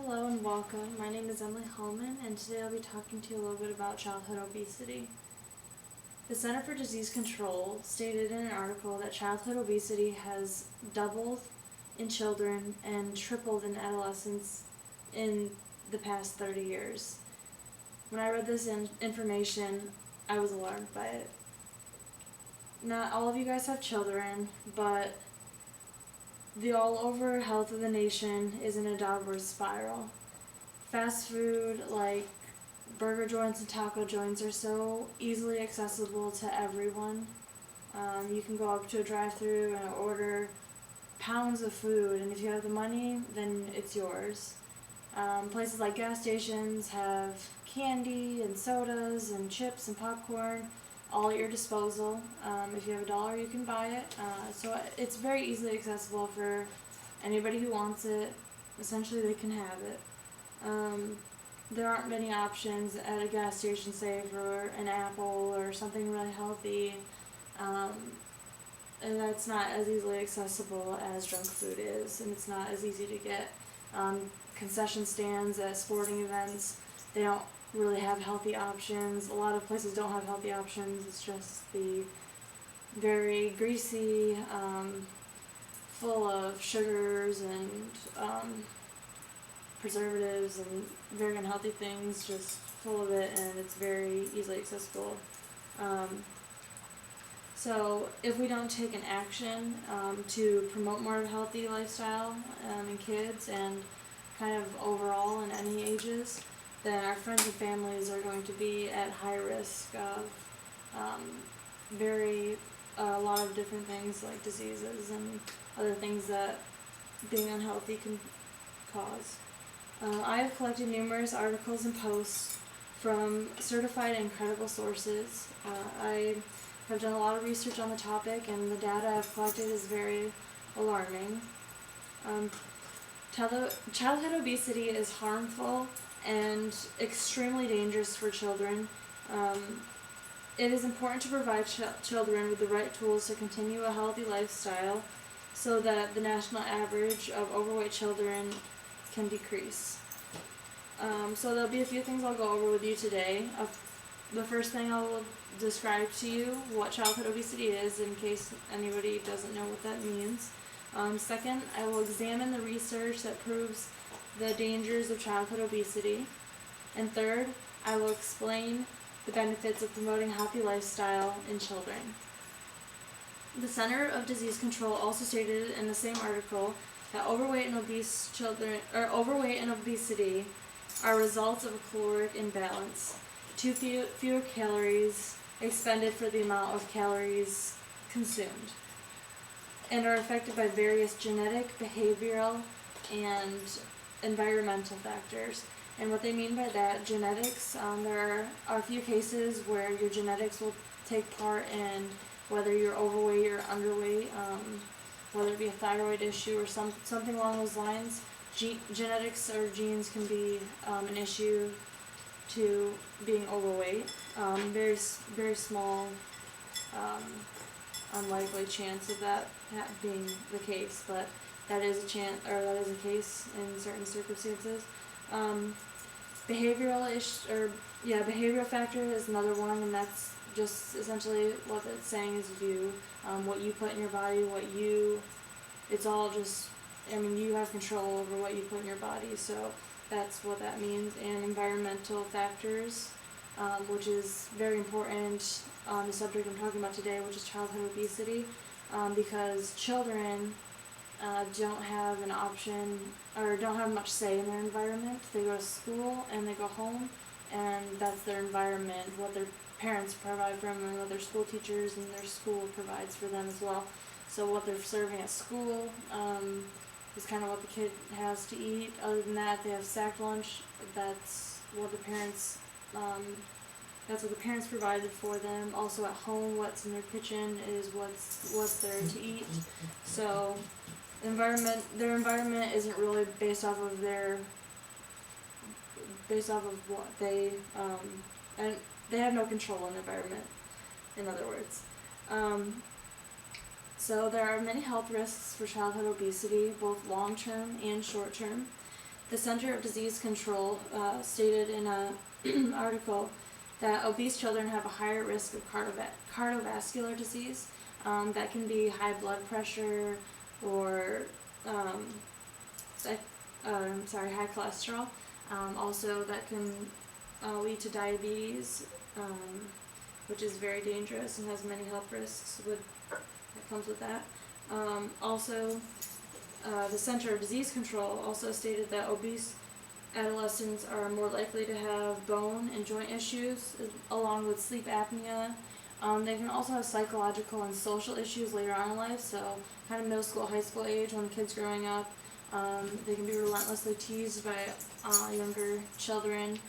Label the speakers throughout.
Speaker 1: Hello and welcome. My name is Emily Hallman, and today I'll be talking to you a little bit about childhood obesity. The Center for Disease Control stated in an article that childhood obesity has doubled in children and tripled in adolescents in the past 30 years. When I read this information, I was alarmed by it. Not all of you guys have children, but the all-over health of the nation is in a downward spiral. Fast food like burger joints and taco joints are so easily accessible to everyone. You can go up to a drive-thru and order pounds of food, and if you have the money, then it's yours. Places like gas stations have candy and sodas and chips and popcorn all at your disposal. If you have $1, you can buy it. So it's very easily accessible for anybody who wants it. Essentially, they can have it. There aren't many options at a gas station, say, for an apple or something really healthy. And that's not as easily accessible as junk food is, and it's not as easy to get. Concession stands at sporting events, they don't really have healthy options. A lot of places don't have healthy options. It's just the very greasy, full of sugars and preservatives and very unhealthy things, just full of it, and it's very easily accessible. So if we don't take an action to promote more of a healthy lifestyle in kids and kind of overall in any ages, then our friends and families are going to be at high risk of a lot of different things like diseases and other things that being unhealthy can cause. I have collected numerous articles and posts from certified and credible sources. I have done a lot of research on the topic, and the data I've collected is very alarming. Childhood obesity is harmful and extremely dangerous for children. It is important to provide children with the right tools to continue a healthy lifestyle so that the national average of overweight children can decrease. So there'll be a few things I'll go over with you today. The first thing I will describe to you what childhood obesity is in case anybody doesn't know what that means. Second, I will examine the research that proves the dangers of childhood obesity. And third, I will explain the benefits of promoting a healthy lifestyle in children. The Center of Disease Control also stated in the same article that overweight and obesity are results of a caloric imbalance. Too fewer calories expended for the amount of calories consumed, and are affected by various genetic, behavioral, and environmental factors. And what they mean by that, genetics, there are a few cases where your genetics will take part in whether you're overweight or underweight, whether it be a thyroid issue or something along those lines. Genetics or genes can be an issue to being overweight. Very small, unlikely chance of that being the case, but that is a case in certain circumstances. Behavioral factor is another one, and that's just essentially what it's saying is what you put in your body, it's all just, you have control over what you put in your body, so that's what that means. And environmental factors, which is very important on the subject I'm talking about today, which is childhood obesity, because children don't have an option or don't have much say in their environment. They go to school and they go home, and that's their environment, what their parents provide for them and what their school teachers and their school provides for them as well. So what they're serving at school is kind of what the kid has to eat. Other than that, they have sack lunch. That's what the parents provided for them. Also at home, what's in their kitchen is what's there to eat. So their environment isn't really based off of what and they have no control in the environment, in other words. So there are many health risks for childhood obesity, both long-term and short-term. The Center of Disease Control stated in an article that obese children have a higher risk of cardiovascular disease. That can be high blood pressure or high cholesterol. Also, that can lead to diabetes, which is very dangerous and has many health risks that comes with that. The Center of Disease Control also stated that obese adolescents are more likely to have bone and joint issues, along with sleep apnea. They can also have psychological and social issues later on in life, so kind of middle school, high school age when the kid's growing up. They can be relentlessly teased by younger children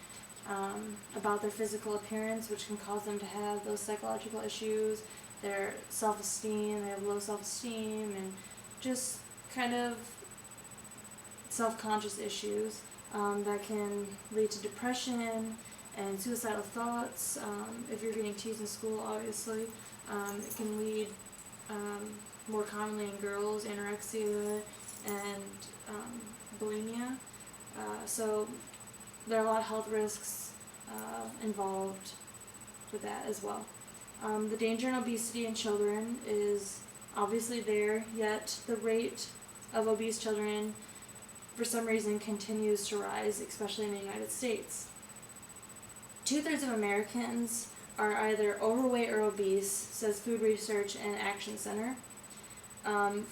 Speaker 1: about their physical appearance, which can cause them to have those psychological issues, their self-esteem, they have low self-esteem, and just kind of self-conscious issues that can lead to depression and suicidal thoughts. If you're getting teased in school, obviously, it can lead more commonly in girls, anorexia and bulimia. So there are a lot of health risks involved with that as well. The danger in obesity in children is obviously there, yet the rate of obese children for some reason continues to rise, especially in the United States. 2/3 of Americans are either overweight or obese, says Food Research and Action Center.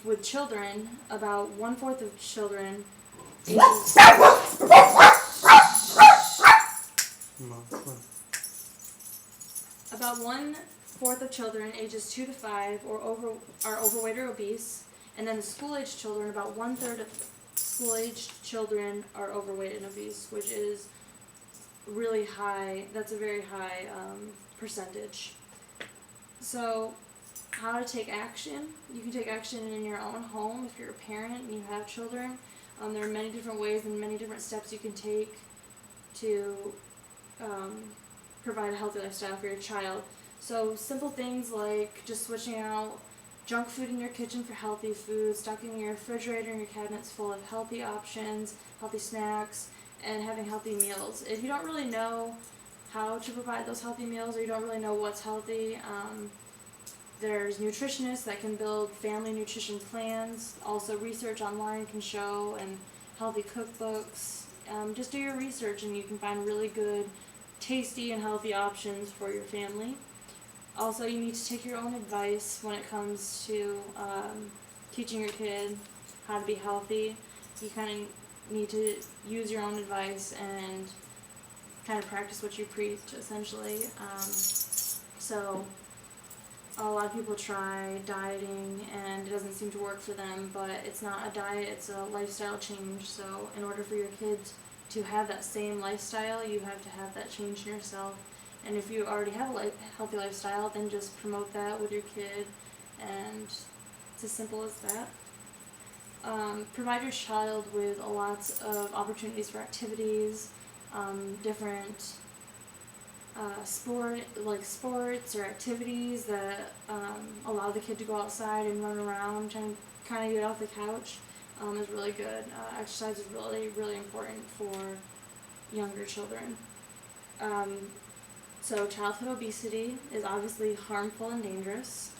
Speaker 1: With children, about 1/4 of children ages about 1/4 of children ages 2 to 5 are overweight or obese, and then the school-aged children, about 1/3 of school-aged children are overweight and obese, which is really high. That's a very high percentage. So, how to take action? You can take action in your own home if you're a parent and you have children. There are many different ways and many different steps you can take to provide a healthy lifestyle for your child. So simple things like just switching out junk food in your kitchen for healthy food, stocking your refrigerator and your cabinets full of healthy options, healthy snacks, and having healthy meals. If you don't really know how to provide those healthy meals, or you don't really know what's healthy, there's nutritionists that can build family nutrition plans. Also, research online can show, and healthy cookbooks. Just do your research and you can find really good, tasty, and healthy options for your family. Also, you need to take your own advice when it comes to teaching your kid how to be healthy. You kind of need to use your own advice and kind of practice what you preach, essentially. So a lot of people try dieting and it doesn't seem to work for them, but it's not a diet, it's a lifestyle change. So in order for your kids to have that same lifestyle, you have to have that change in yourself. And if you already have a healthy lifestyle, then just promote that with your kid, and it's as simple as that. Provide your child with lots of opportunities for activities, different sports or activities that allow the kid to go outside and run around and kind of get off the couch is really good. Exercise is really, really important for younger children. So childhood obesity is obviously harmful and dangerous.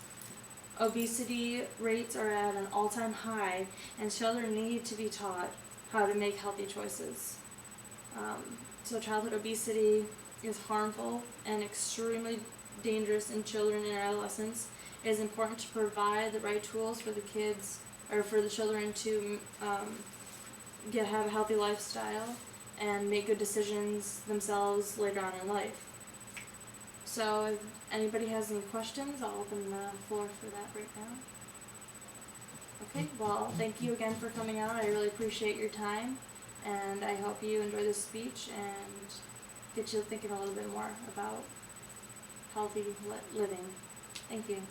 Speaker 1: Obesity rates are at an all-time high, and children need to be taught how to make healthy choices. So childhood obesity is harmful and extremely dangerous in children and adolescents. It is important to provide the right tools for the kids, or for the children to have a healthy lifestyle and make good decisions themselves later on in life. So if anybody has any questions, I'll open the floor for that right now. Okay, well, thank you again for coming out. I really appreciate your time, and I hope you enjoy this speech and get you thinking a little bit more about healthy living. Thank you.